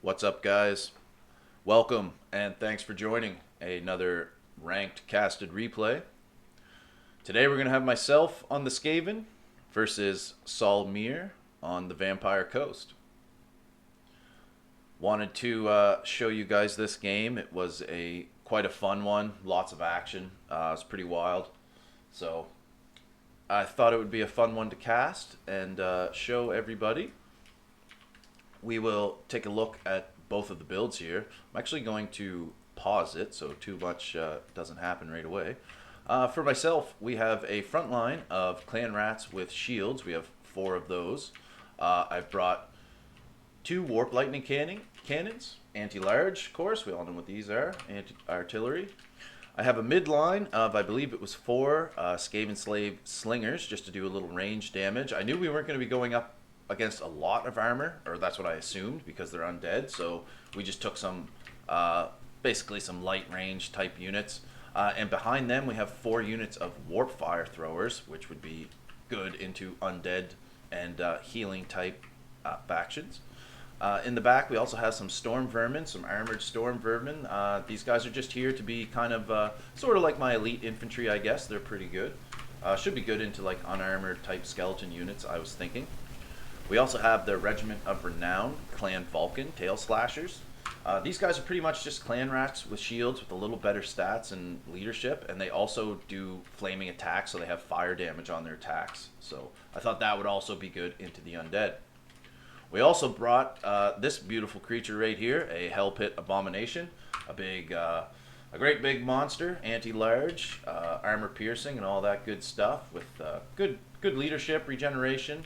What's up, guys? Welcome and thanks for joining another ranked casted replay. Today we're going to have myself on the Skaven versus Salmir on the Vampire Coast. Wanted to show you guys this game. It was quite a fun one, lots of action. It's pretty wild. So I thought it would be a fun one to cast and show everybody. We will take a look at both of the builds here. I'm actually going to pause it so too much doesn't happen right away. For myself, we have a front line of clan rats with shields. We have 4 of those. I've brought 2 warp lightning cannons, anti-large, of course. We all know what these are, artillery. I have a mid line of, I believe it was 4 Skaven slave slingers, just to do a little range damage. I knew we weren't going to be going up against a lot of armor, or that's what I assumed, because they're undead, so we just took some, basically some light range type units. And behind them we have 4 units of WARPFIRE throwers, which would be good into undead and healing type factions. In the back we also have some storm vermin, some armored storm vermin. These guys are just here to be kind of sort of like my elite infantry, I guess. They're pretty good. Should be good into like unarmored type skeleton units, I was thinking. We also have the Regiment of Renown, Clan Vulcan, Tail Slashers. These guys are pretty much just clan rats with shields with a little better stats and leadership, and they also do flaming attacks, so they have fire damage on their attacks. So I thought that would also be good into the undead. We also brought this beautiful creature right here, a HELLPIT Abomination, a great big monster, anti-large, armor piercing, and all that good stuff with good leadership, regeneration.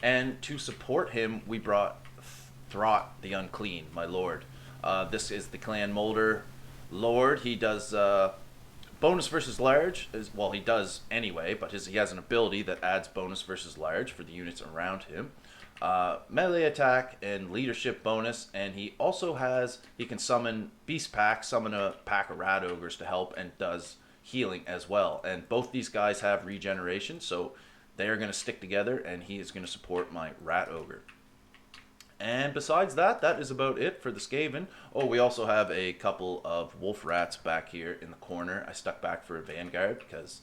And to support him, we brought Throt the Unclean, my lord. This is the Clan Molder Lord. He does bonus versus large. Well, he does anyway, but he has an ability that adds bonus versus large for the units around him. Melee attack and leadership bonus, and he also he can summon Beast Pack, summon a pack of Rat Ogres to help, and does healing as well. And both these guys have regeneration, so they are going to stick together, and he is going to support my Rat Ogre. And besides that, that is about it for the Skaven. Oh, we also have a couple of Wolf Rats back here in the corner. I stuck back for a Vanguard because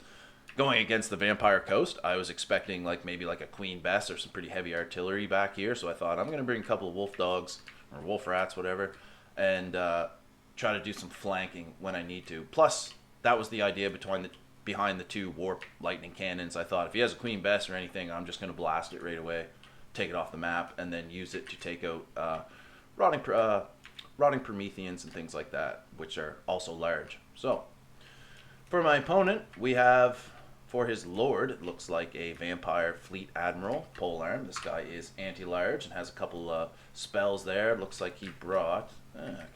going against the Vampire Coast, I was expecting maybe a Queen Bess or some pretty heavy artillery back here. So I thought I'm going to bring a couple of Wolf Dogs or Wolf Rats, whatever, and try to do some flanking when I need to. Plus, that was the idea behind the 2 warp lightning cannons. I thought if he has a Queen Bess or anything, I'm just going to blast it right away, take it off the map, and then use it to take out rotting Prometheans and things like that, which are also large. So for my opponent, we have, for his lord, it looks like a Vampire Fleet Admiral, Polearm. This guy is anti-large and has a couple spells there. Looks like he brought, I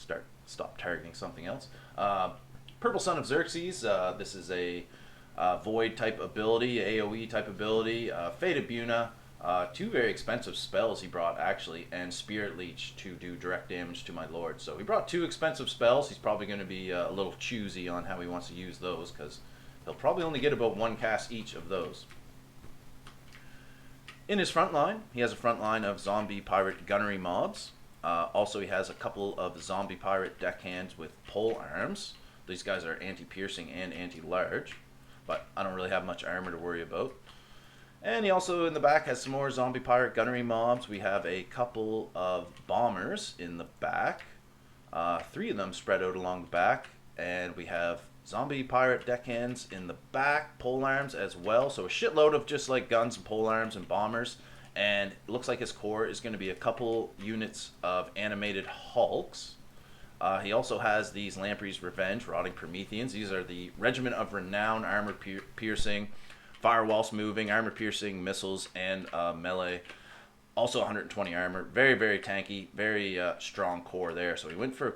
can stop targeting something else. Purple Son of Xerxes. This is a Void type ability, AoE type ability. Fated Buna. 2 very expensive spells he brought, actually, and Spirit Leech to do direct damage to my lord. So he brought 2 expensive spells. He's probably going to be a little choosy on how he wants to use those, because he'll probably only get about 1 cast each of those. In his front line, he has a front line of zombie pirate gunnery mobs. Also, he has a couple of zombie pirate deckhands with pole arms. These guys are anti-piercing and anti-large, but I don't really have much armor to worry about. And he also, in the back, has some more zombie pirate gunnery mobs. We have a couple of bombers in the back, 3 of them spread out along the back, and we have zombie pirate deckhands in the back, pole arms as well. So a shitload of just guns and pole arms and bombers. And it looks like his core is going to be a couple units of animated hulks. He also has these Lamprey's Revenge, Rotting Prometheans. These are the Regiment of Renown, Armor Piercing, Fire Whilst Moving, Armor Piercing, Missiles, and Melee. Also 120 armor. Very, very tanky, very strong core there. So he went for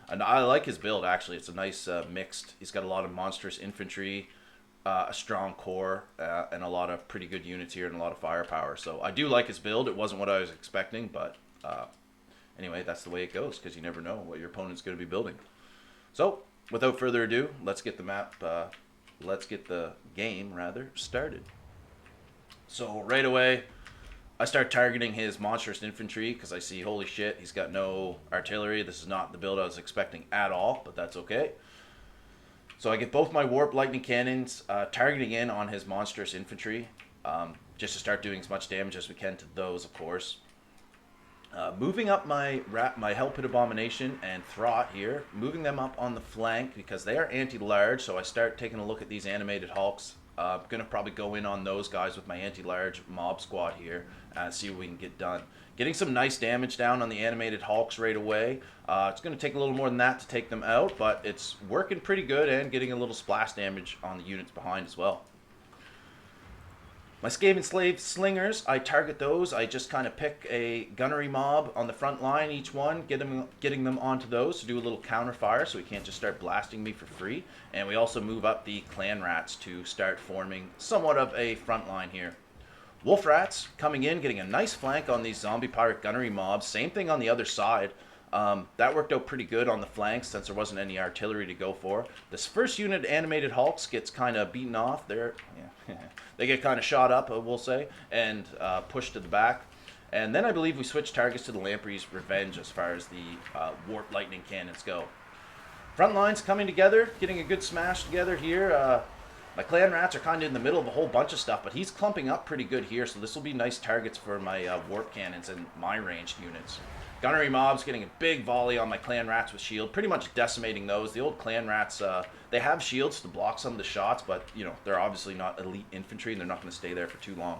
and I like his build, actually. It's a nice mixed. He's got a lot of monstrous infantry, a strong core, and a lot of pretty good units here and a lot of firepower. So I do like his build. It wasn't what I was expecting, but anyway, that's the way it goes, because you never know what your opponent's going to be building. So, without further ado, let's get the game started. So right away, I start targeting his monstrous infantry because I see, holy shit, he's got no artillery. This is not the build I was expecting at all, but that's okay. So I get both my warp lightning cannons targeting in on his monstrous infantry, just to start doing as much damage as we can to those, of course. Moving up my HELLPIT Abomination and Throt here, moving them up on the flank because they are anti-large, so I start taking a look at these animated hulks. I'm going to probably go in on those guys with my anti-large mob squad here, see what we can get done. Getting some nice damage down on the animated hulks right away. It's going to take a little more than that to take them out, but it's working pretty good and getting a little splash damage on the units behind as well. My Skaven Slave Slingers, I target those. I just kind of pick a gunnery mob on the front line, each one, getting them onto those to do a little counter fire so he can't just start blasting me for free. And we also move up the Clan Rats to start forming somewhat of a front line here. Wolf Rats coming in, getting a nice flank on these Zombie Pirate gunnery mobs. Same thing on the other side. That worked out pretty good on the flanks since there wasn't any artillery to go for. This first unit animated hulks gets kind of beaten off. They get kind of shot up, we'll say, and pushed to the back. And then I believe we switch targets to the Lamprey's Revenge as far as the warp lightning cannons go. Front lines coming together, getting a good smash together here. My Clan Rats are kind of in the middle of a whole bunch of stuff, but he's clumping up pretty good here, so this will be nice targets for my warp cannons and my ranged units. Gunnery mobs getting a big volley on my Clan Rats with shield, pretty much decimating those. The old Clan Rats, they have shields to block some of the shots, but you know they're obviously not elite infantry and they're not going to stay there for too long.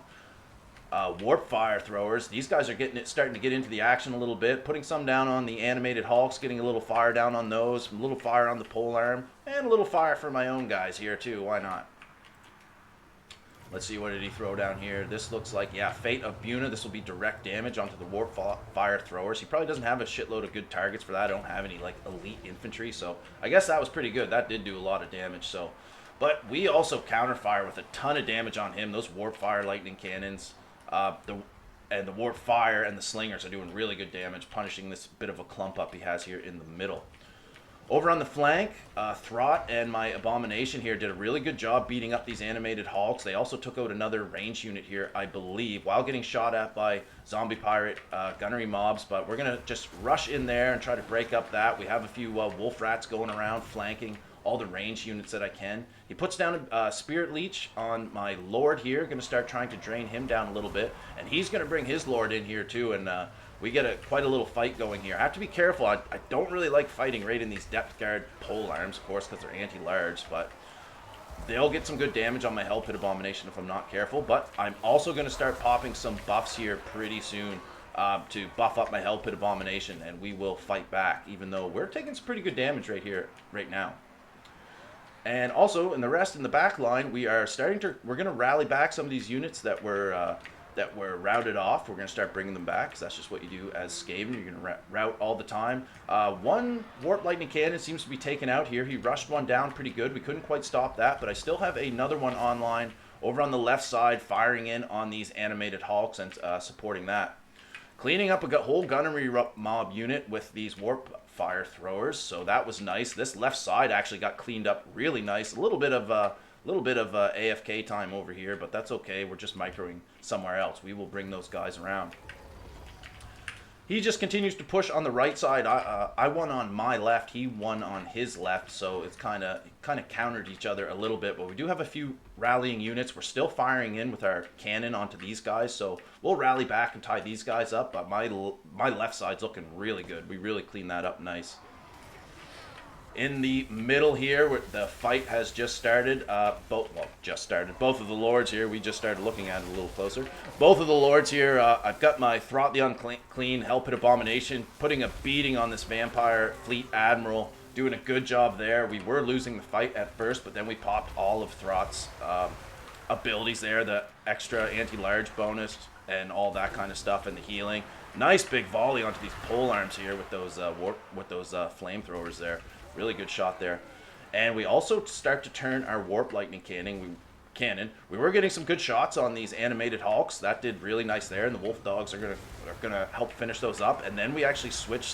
Warpfire throwers, these guys are starting to get into the action a little bit, putting some down on the animated hulks, getting a little fire down on those, a little fire on the polearm, and a little fire for my own guys here too, why not? Let's see, what did he throw down here? This looks like, yeah, Fate of Buna. This will be direct damage onto the warp fire throwers. He probably doesn't have a shitload of good targets for that. I don't have any, like, elite infantry, so I guess that was pretty good. That did do a lot of damage, so. But we also counterfire with a ton of damage on him. Those warp fire lightning cannons, and the warp fire and the slingers are doing really good damage, punishing this bit of a clump up he has here in the middle. Over on the flank, Throt and my Abomination here did a really good job beating up these animated hulks. They also took out another range unit here, I believe, while getting shot at by Zombie Pirate gunnery mobs. But we're going to just rush in there and try to break up that. We have a few Wolf Rats going around flanking all the range units that I can. He puts down a Spirit Leech on my Lord here. Going to start trying to drain him down a little bit. And he's going to bring his Lord in here too, and we get quite a little fight going here. I have to be careful. I don't really like fighting right in these depth guard pole arms, of course, because they're anti-large, but they'll get some good damage on my HELLPIT Abomination if I'm not careful. But I'm also going to start popping some buffs here pretty soon to buff up my HELLPIT Abomination, and we will fight back, even though we're taking some pretty good damage right now. And also, in the back line, we're going to rally back some of these units that were routed off. We're going to start bringing them back, because that's just what you do as Skaven. You're going to route all the time. One Warp Lightning Cannon seems to be taken out here. He rushed one down pretty good. We couldn't quite stop that, but I still have another one online over on the left side, firing in on these animated hulks and supporting that. Cleaning up a whole gunnery mob unit with these warp fire throwers, so that was nice. This left side actually got cleaned up really nice. A little bit of AFK time over here, but that's okay. We're just microing somewhere else. We will bring those guys around. He just continues to push on the right side. I won on my left. He won on his left, so it's kind of countered each other a little bit. But we do have a few rallying units. We're still firing in with our cannon onto these guys, so we'll rally back and tie these guys up. But my left side's looking really good. We really cleaned that up nice. In the middle here, where the fight has just started. Both of the Lords here. We just started looking at it a little closer. Both of the Lords here. I've got my Throt the Unclean, HELLPIT Abomination, putting a beating on this Vampire Fleet Admiral, doing a good job there. We were losing the fight at first, but then we popped all of Throt's abilities there, the extra anti-large bonus and all that kind of stuff, and the healing. Nice big volley onto these pole arms here with those flamethrowers there. Really good shot there. And we also start to turn our Warp Lightning cannon. We were getting some good shots on these animated hulks. That did really nice there, and the Wolf Dogs are gonna help finish those up. And then we actually switch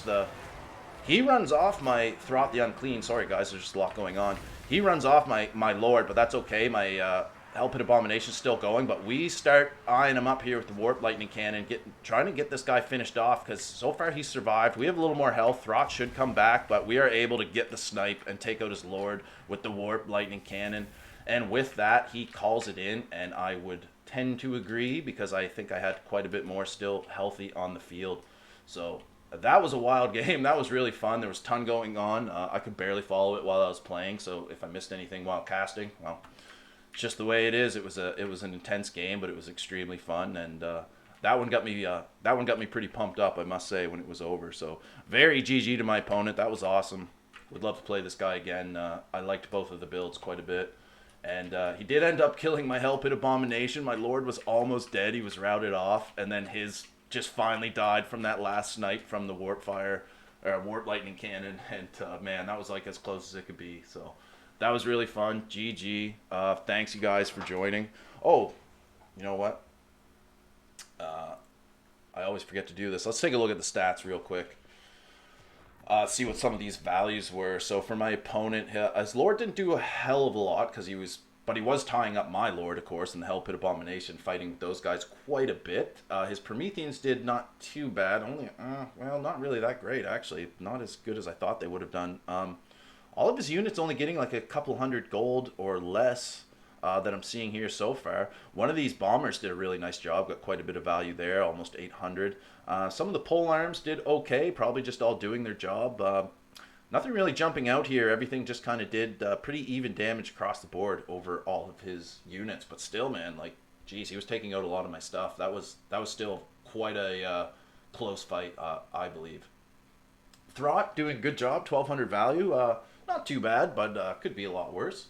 he runs off my Throt the Unclean. Sorry guys, there's just a lot going on. He runs off my Lord, but that's okay. My HELLPIT Abomination's still going, but we start eyeing him up here with the Warp Lightning Cannon, trying to get this guy finished off, because so far he's survived. We have a little more health. Throt should come back, but we are able to get the snipe and take out his Lord with the Warp Lightning Cannon. And with that, he calls it in, and I would tend to agree, because I think I had quite a bit more still healthy on the field. So that was a wild game. That was really fun. There was a ton going on. I could barely follow it while I was playing, so if I missed anything while casting, well, just the way it is. It was an intense game, but it was extremely fun, and that one got me pretty pumped up, I must say, when it was over. So very GG to my opponent. That was awesome. Would love to play this guy again. I liked both of the builds quite a bit, and he did end up killing my HELLPIT Abomination. My Lord was almost dead. He was routed off, and then his just finally died from that last snipe from the WARPFIRE or Warp Lightning Cannon, and man, that was like as close as it could be. So that was really fun. GG. Thanks, you guys, for joining. Oh, you know what? I always forget to do this. Let's take a look at the stats real quick. See what some of these values were. So for my opponent, his Lord didn't do a hell of a lot, because he was tying up my Lord, of course, in the HELLPIT Abomination, fighting those guys quite a bit. His Prometheans did not too bad. Only, well, not really that great, actually. Not as good as I thought they would have done. All of his units only getting like a couple hundred gold or less that I'm seeing here so far. One of these bombers did a really nice job, got quite a bit of value there, almost 800. Some of the pole arms did okay, probably just all doing their job. Nothing really jumping out here. Everything just kind of did pretty even damage across the board over all of his units. But still, man, like, geez, he was taking out a lot of my stuff. That was still quite a close fight, I believe. Throt doing a good job, 1200 value. Not too bad, but could be a lot worse.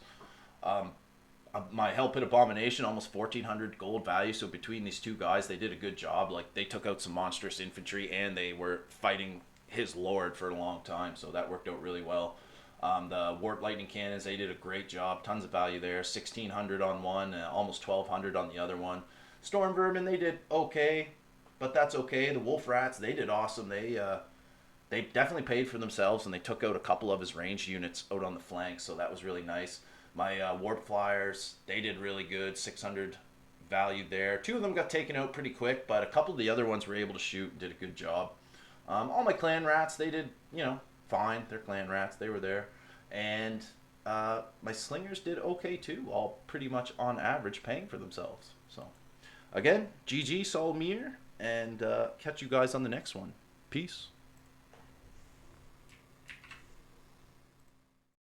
My HELLPIT Abomination, almost 1400 gold value. So between these two guys, they did a good job. Like, they took out some monstrous infantry, and they were fighting his Lord for a long time. So that worked out really well. The Warp Lightning Cannons, they did a great job. Tons of value there. 1600 on one, almost 1200 on the other one. Storm Vermin, they did okay, but that's okay. The Wolf Rats, they did awesome. They definitely paid for themselves, and they took out a couple of his ranged units out on the flanks, so that was really nice. My Warp Flyers, they did really good, 600 value there. Two of them got taken out pretty quick, but a couple of the other ones were able to shoot and did a good job. All my Clan Rats, they did, fine. They're Clan Rats, they were there. And my Slingers did okay too, all pretty much on average paying for themselves. So, again, GG, Solmir, and catch you guys on the next one. Peace.